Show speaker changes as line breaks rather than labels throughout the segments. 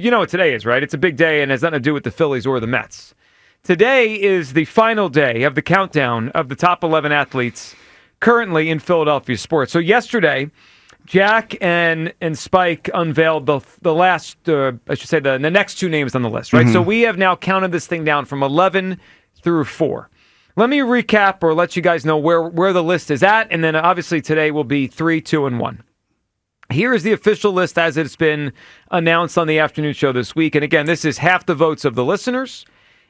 You know what today is, right? It's a big day and has nothing to do with the Phillies or the Mets. Today is the final day of the countdown of the top 11 athletes currently in Philadelphia sports. So yesterday, Jack and Spike unveiled the last, the next two names on the list, right? Mm-hmm. So we have now counted this thing down from 11 through 4. Let me recap or let you guys know where the list is at, and then obviously today will be 3, 2, and 1. Here is the official list as it's been announced on the afternoon show this week. And again, this is half the votes of the listeners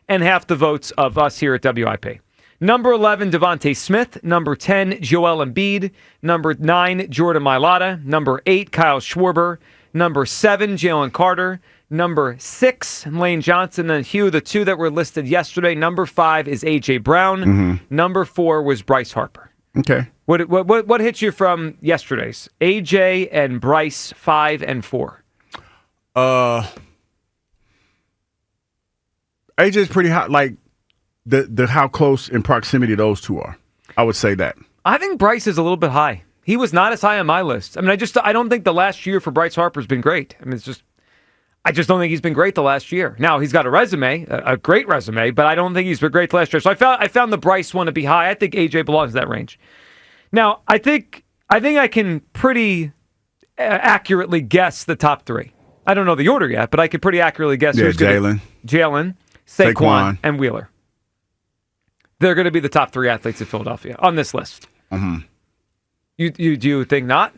and half the votes of us here at WIP. Number 11, Devontae Smith. Number 10, Joel Embiid. Number 9, Jordan Mailata. Number 8, Kyle Schwarber. Number 7, Jalen Carter. Number 6, Lane Johnson. And Hugh, the two that were listed yesterday. Number 5 is A.J. Brown. Mm-hmm. Number 4 was Bryce Harper.
Okay.
What hit you from yesterday's? AJ and Bryce, 5 and 4.
AJ's pretty high. Like the how close in proximity those two are. I would say that.
I think Bryce is a little bit high. He was not as high on my list. I mean, I don't think the last year for Bryce Harper's been great. I mean, I just don't think he's been great the last year. Now he's got a resume, a great resume, but I don't think he's been great the last year. So I found the Bryce one to be high. I think AJ belongs in that range. Now, I think I can pretty accurately guess the top 3. I don't know the order yet, but I can pretty accurately guess who's going to Jalen, Saquon, and Wheeler. They're going to be the top 3 athletes of Philadelphia on this list. Mm-hmm. You think not?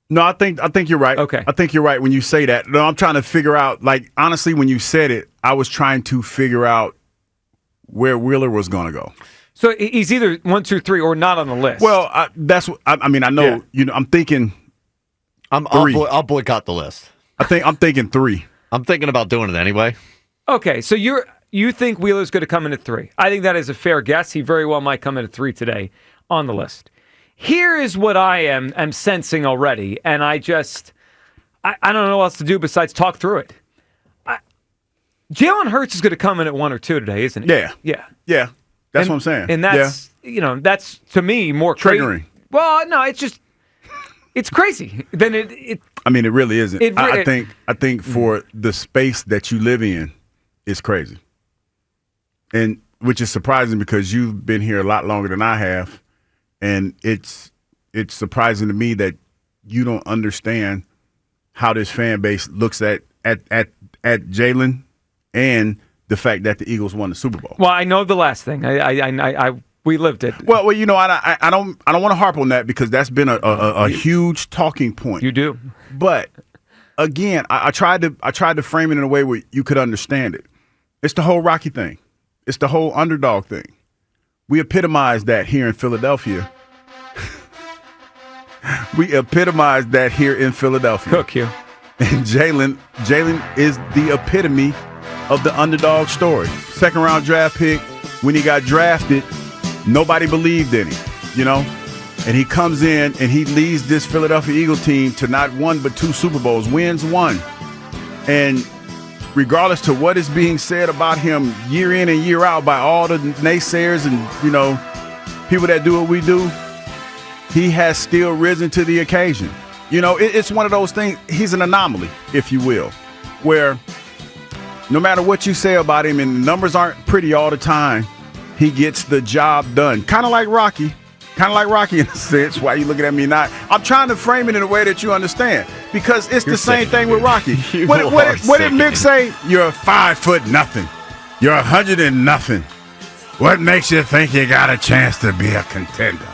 No, I think you're right.
Okay.
I think you're right when you say that. No, I'm trying to figure out, like, honestly, when you said it, I was trying to figure out where Wheeler was going to go.
So he's either 1, 2, 3 or not on the list.
Well, that's what I mean. I know, yeah. I'm thinking.
I'll boycott the list.
I'm thinking 3.
I'm thinking about doing it anyway.
Okay, so you think Wheeler's going to come in at 3? I think that is a fair guess. He very well might come in at 3 today on the list. Here is what I am sensing already, and I don't know what else to do besides talk through it. Jalen Hurts is going to come in at 1 or 2 today, isn't he?
Yeah. That's what I'm saying.
And that's, that's to me more
triggering.
Well, no, it's crazy. Then it
I mean, it really isn't. I think for the space that you live in, it's crazy. And which is surprising because you've been here a lot longer than I have. And it's surprising to me that you don't understand how this fan base looks at Jalen and the fact that the Eagles won the Super Bowl.
Well, I know the last thing. We lived it.
Well, I don't want to harp on that because that's been a huge talking point.
You do,
but again, I tried to frame it in a way where you could understand it. It's the whole Rocky thing. It's the whole underdog thing. We epitomize that here in Philadelphia.
Cook you.
And Jalen is the epitome of the underdog story. Second round draft pick. When he got drafted, nobody believed in him, And he comes in and he leads this Philadelphia Eagles team to not 1 but 2 Super Bowls, wins 1. And regardless to what is being said about him year in and year out by all the naysayers and, people that do what we do, he has still risen to the occasion. It's one of those things. He's an anomaly, if you will, where no matter what you say about him, and the numbers aren't pretty all the time, he gets the job done. Kind of like Rocky in a sense. Why are you looking at me not? I'm trying to frame it in a way that you understand because it's the same thing with Rocky. What did Mick say? You're 5 foot nothing. You're 100 and nothing. What makes you think you got a chance to be a contender?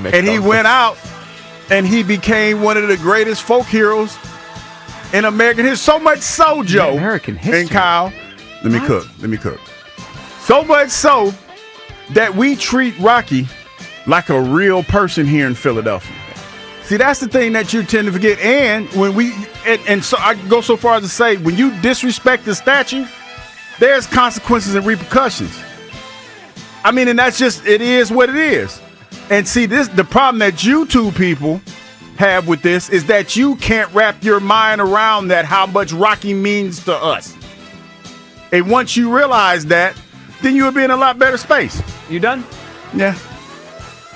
And he went out and he became one of the greatest folk heroes in American history. So much so, Joe.
American history.
And Kyle. Let me cook. So much so that we treat Rocky like a real person here in Philadelphia. See, that's the thing that you tend to forget. And so I go so far as to say, when you disrespect the statue, there's consequences and repercussions. I mean, and that's just, it is what it is. And see, the problem that you two people have with this is that you can't wrap your mind around that, how much Rocky means to us. And once you realize that, then you'll be in a lot better space.
You done?
Yeah.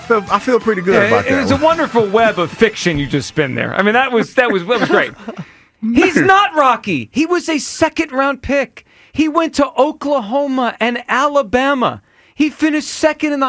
I feel pretty good about that.
It was a wonderful web of fiction you just spun there. I mean, that was great. He's not Rocky. He was a second-round pick. He went to Oklahoma and Alabama. He finished second in the...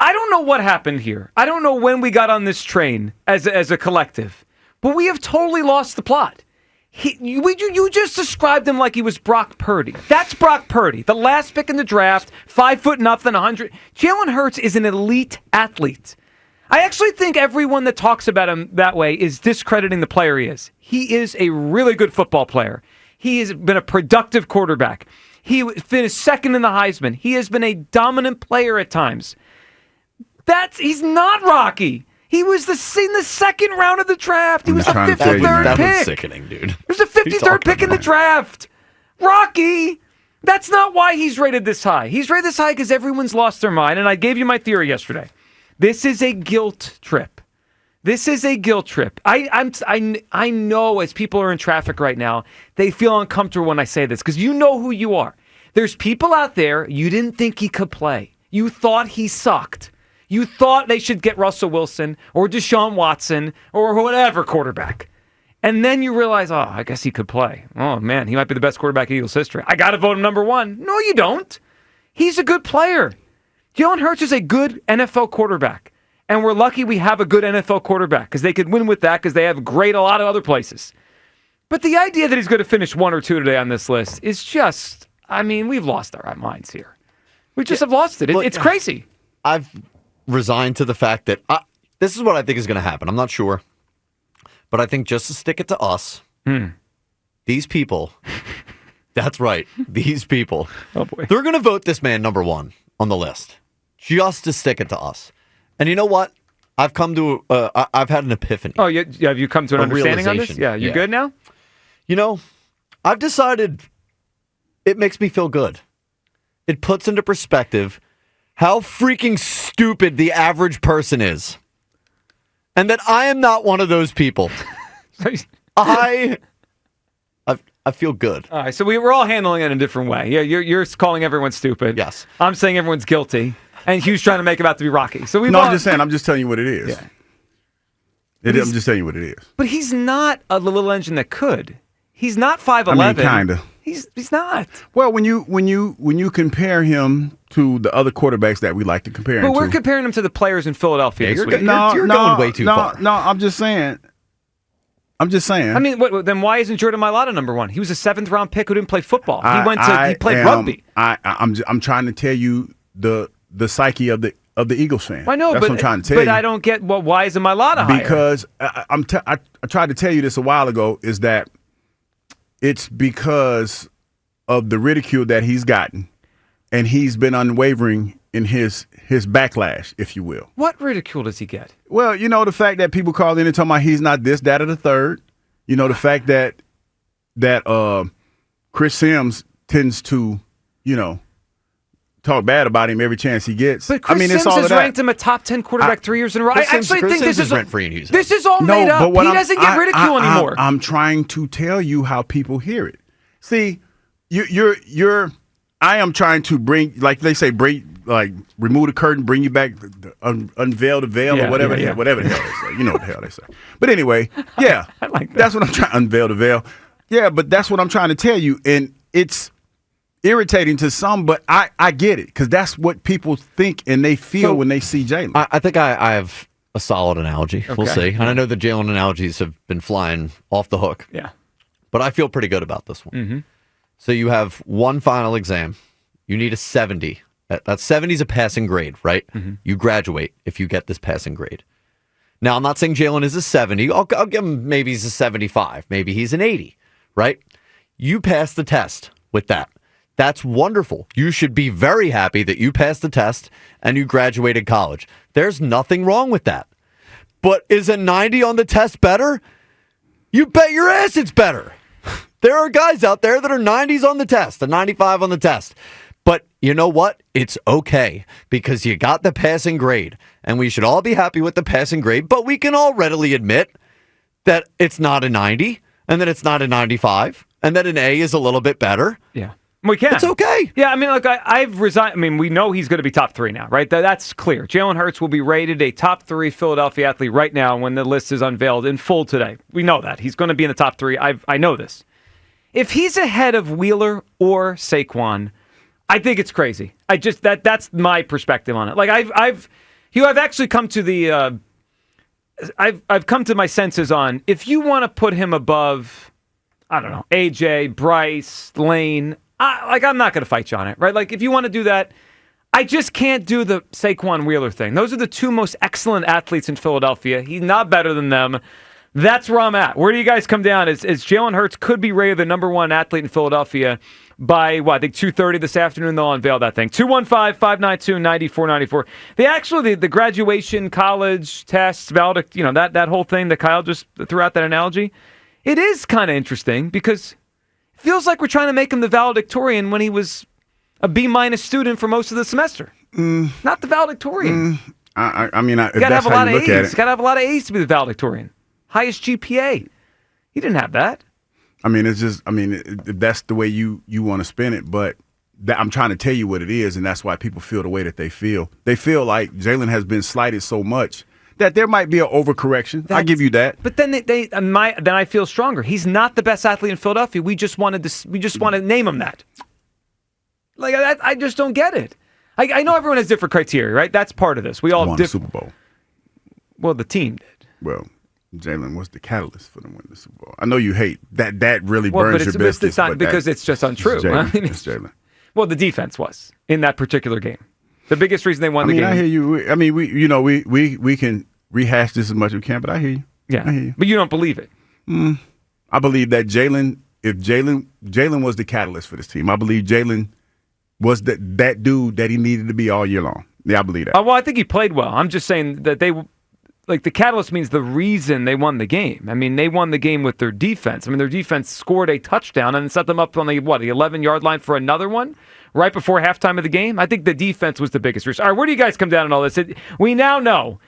I don't know what happened here. I don't know when we got on this train as a collective, but we have totally lost the plot. You just described him like he was Brock Purdy. That's Brock Purdy, the last pick in the draft, 5'0", 100. Jalen Hurts is an elite athlete. I actually think everyone that talks about him that way is discrediting the player he is. He is a really good football player. He has been a productive quarterback. He finished second in the Heisman. He has been a dominant player at times. He's not Rocky. He was in the second round of the draft. He was the 53rd pick.
That was sickening, dude.
He was the 53rd pick in the draft. Rocky, that's not why he's rated this high. He's rated this high because everyone's lost their mind, and I gave you my theory yesterday. This is a guilt trip. This is a guilt trip. I know as people are in traffic right now, they feel uncomfortable when I say this because you know who you are. There's people out there you didn't think he could play. You thought he sucked. You thought they should get Russell Wilson or Deshaun Watson or whatever quarterback. And then you realize, I guess he could play. Oh, man, he might be the best quarterback in Eagles history. I got to vote him number one. No, you don't. He's a good player. Jalen Hurts is a good NFL quarterback. And we're lucky we have a good NFL quarterback because they could win with that because they have a lot of other places. But the idea that he's going to finish 1 or 2 today on this list is just, we've lost our minds here. We just have lost it. It's crazy.
I've resigned to the fact that this is what I think is going to happen. I'm not sure. But I think just to stick it to us, these people, that's right, these people,
oh boy,
they're going to vote this man number one on the list just to stick it to us. And you know what? I've come to, I've had an epiphany.
Oh, have you come to an understanding on this? Yeah, you good now?
You know, I've decided it makes me feel good. It puts into perspective how freaking stupid the average person is. And that I am not one of those people. I feel good.
All right, so we're all handling it in a different way. Yeah, you're calling everyone stupid.
Yes.
I'm saying everyone's guilty. And Hugh's trying to make it out to be Rocky. So
I'm just saying, I'm just telling you what it is.
Yeah.
I'm just telling you what it is.
But he's not a little engine that could. He's not 5'11".
Kind of.
He's not.
Well, when you compare him to the other quarterbacks that we like to compare him to.
But we're comparing him to the players in Philadelphia.
You're going way too far.
No, I'm just saying.
Then why isn't Jordan Mailata number one? He was a 7th-round pick who didn't play football. He played rugby.
I'm trying to tell you the psyche of the Eagles fan.
I know,
that's what I'm trying to tell you.
But I don't get why isn't Mailata higher?
Because I tried to tell you this a while ago. Is that it's because of the ridicule that he's gotten, and he's been unwavering in his backlash, if you will.
What ridicule does he get?
Well, the fact that people call in and talking about he's not this, that, or the third. The fact that Chris Sims tends to, talk bad about him every chance he gets.
But Chris Sims has ranked him a top 10 quarterback 3 years in a row. I actually think this is
rent-free in Houston.
This is all made up. He doesn't get ridicule anymore.
I'm trying to tell you how people hear it. See, I am trying to bring, like they say, remove the curtain, bring you back, unveil the veil, or whatever the hell they say. You know what the hell they say. But anyway, yeah,
I like that.
That's what I'm trying to unveil the veil. Yeah, but that's what I'm trying to tell you, and it's irritating to some, but I get it because that's what people think and they feel when they see Jalen.
I think I have a solid analogy. Okay. We'll see. And I know the Jalen analogies have been flying off the hook.
Yeah.
But I feel pretty good about this one.
Mm-hmm.
So you have one final exam. You need a 70. That 70 is a passing grade, right? Mm-hmm. You graduate if you get this passing grade. Now, I'm not saying Jalen is a 70. I'll give him maybe he's a 75. Maybe he's an 80, right? You pass the test with that. That's wonderful. You should be very happy that you passed the test and you graduated college. There's nothing wrong with that. But is a 90 on the test better? You bet your ass it's better. There are guys out there that are 90s on the test, a 95 on the test. But you know what? It's okay because you got the passing grade. And we should all be happy with the passing grade. But we can all readily admit that it's not a 90 and that it's not a 95 and that an A is a little bit better.
Yeah. We can.
It's okay.
Yeah, I mean, look, I've resigned. I mean, we know he's going to be top 3 now, right? That's clear. Jalen Hurts will be rated a top 3 Philadelphia athlete right now when the list is unveiled in full today. We know that. He's going to be in the top 3. I know this. If he's ahead of Wheeler or Saquon, I think it's crazy. That's my perspective on it. Like I've actually come to the I've come to my senses on if you want to put him above, I don't know, AJ, Bryce, Lane. I'm not going to fight you on it, right? Like, if you want to do that, I just can't do the Saquon Wheeler thing. Those are the 2 most excellent athletes in Philadelphia. He's not better than them. That's where I'm at. Where do you guys come down? As Jalen Hurts could be rated the number 1 athlete in Philadelphia by, I think 2:30 this afternoon. They'll unveil that thing. 215-592-9494. The graduation, college, tests, that whole thing that Kyle just threw out that analogy, it is kind of interesting because feels like we're trying to make him the valedictorian when he was a B- student for most of the semester. Not the valedictorian.
I mean, if
gotta
that's
have a
how
lot
you
of
look at
A's.
it.
Got to have a lot of A's to be the valedictorian. Highest GPA. He didn't have that.
I mean, it's just, if that's the way you want to spin it, but I'm trying to tell you what it is, and that's why people feel the way that they feel. They feel like Jalen has been slighted so much that there might be an overcorrection. I give you that.
But then then I feel stronger. He's not the best athlete in Philadelphia. We just want to name him that. Like I just don't get it. I know everyone has different criteria, right? That's part of this. We all
won the Super Bowl.
Well, the team did.
Well, Jalen was the catalyst for them winning the Super Bowl. I know you hate that. That really burns your biscuits.
It's not because it's just untrue.
It's Jalen.
Well, the defense was in that particular game. The biggest reason they won the game.
I hear you. I mean, we can rehash this as much as we can, but I hear you.
Yeah,
I hear you.
But you don't believe it.
I believe that if Jalen was the catalyst for this team, I believe Jalen was that dude that he needed to be all year long. Yeah, I believe that.
Well, I think he played well. I'm just saying that the catalyst means the reason they won the game. I mean, they won the game with their defense. I mean, their defense scored a touchdown and set them up on the 11-yard line for another one right before halftime of the game. I think the defense was the biggest reason. All right, where do you guys come down on all this? We now know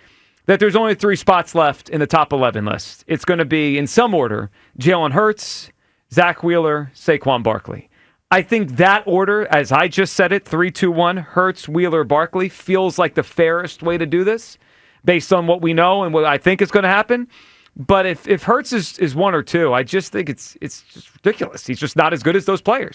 that there's only 3 spots left in the top 11 list. It's going to be, in some order, Jalen Hurts, Zack Wheeler, Saquon Barkley. I think that order, as I just said it, 3-2-1, Hurts, Wheeler, Barkley, feels like the fairest way to do this based on what we know and what I think is going to happen. But if Hurts is 1 or 2, I just think it's just ridiculous. He's just not as good as those players.